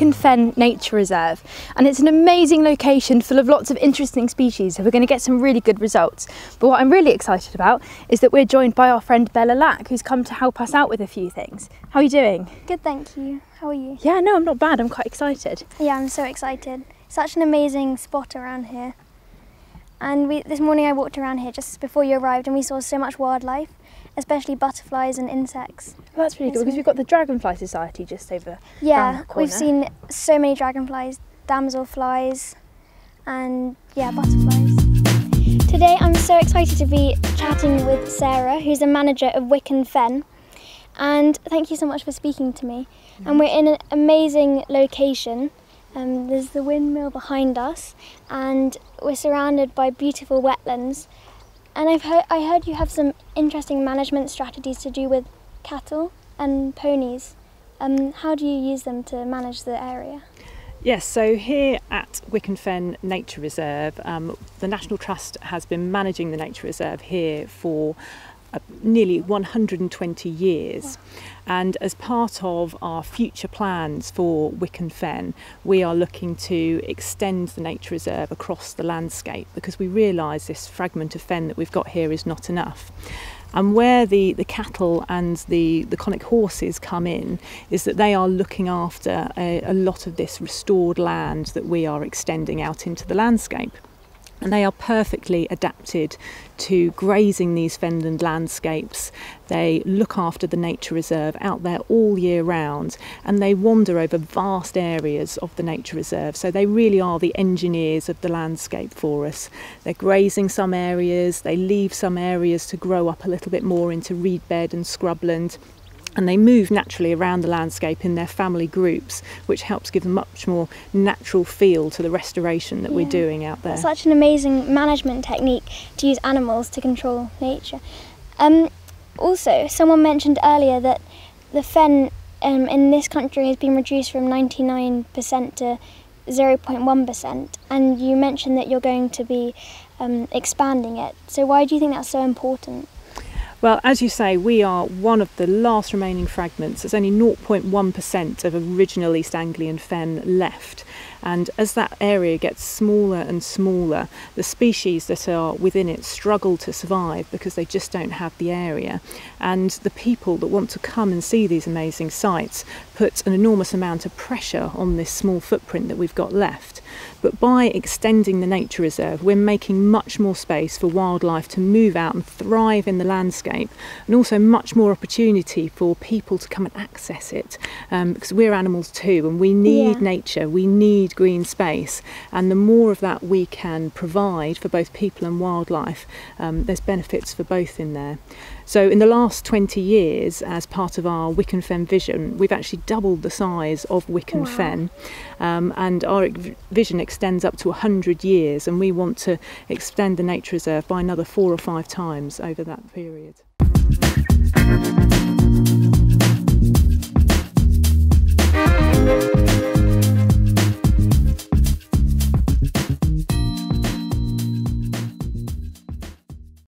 Wicken Fen Nature Reserve, and it's an amazing location full of lots of interesting species, so we're going to get some really good results. But what I'm really excited about is that we're joined by our friend Bella Lack, who's come to help us out with a few things. How are you doing? Good, thank you. How are you? Yeah, no, I'm not bad. I'm quite excited. Yeah, I'm so excited. Such an amazing spot around here. And this morning I walked around here just before you arrived, and we saw so much wildlife, especially butterflies and insects. Well, that's really good because we've got the Dragonfly Society just over around the corner. We've seen so many dragonflies, damselflies, and yeah, butterflies. Today I'm so excited to be chatting with Sarah, who's the manager of Wicken Fen. And thank you so much for speaking to me. And we're in an amazing location. There's the windmill behind us, and we're surrounded by beautiful wetlands. And I heard you have some interesting management strategies to do with cattle and ponies. How do you use them to manage the area? Yes, so here at Wicken Fen Nature Reserve, the National Trust has been managing the Nature Reserve here for nearly 120 years. Wow. And as part of our future plans for Wicken Fen, we are looking to extend the nature reserve across the landscape because we realise this fragment of fen that we've got here is not enough. And where the cattle and the conic horses come in is that they are looking after a lot of this restored land that we are extending out into the landscape. And they are perfectly adapted to grazing these fenland landscapes. They look after the nature reserve out there all year round, and they wander over vast areas of the nature reserve. So they really are the engineers of the landscape for us. They're grazing some areas, they leave some areas to grow up a little bit more into reed bed and scrubland. And they move naturally around the landscape in their family groups, which helps give a much more natural feel to the restoration that we're doing out there. That's such an amazing management technique to use animals to control nature. Also, someone mentioned earlier that the fen in this country has been reduced from 99% to 0.1%, and you mentioned that you're going to be expanding it. So why do you think that's so important? Well, as you say, we are one of the last remaining fragments. There's only 0.1% of original East Anglian fen left. And as that area gets smaller and smaller, the species that are within it struggle to survive because they just don't have the area. And the people that want to come and see these amazing sites put an enormous amount of pressure on this small footprint that we've got left. But by extending the nature reserve, we're making much more space for wildlife to move out and thrive in the landscape, and also much more opportunity for people to come and access it, because we're animals too, and we need nature, we need green space, and the more of that we can provide for both people and wildlife, there's benefits for both in there. So in the last 20 years, as part of our Wicken Fen vision, we've actually doubled the size of Wicken Fen, and our vision extends up to 100 years, and we want to extend the nature reserve by another 4 or 5 times over that period.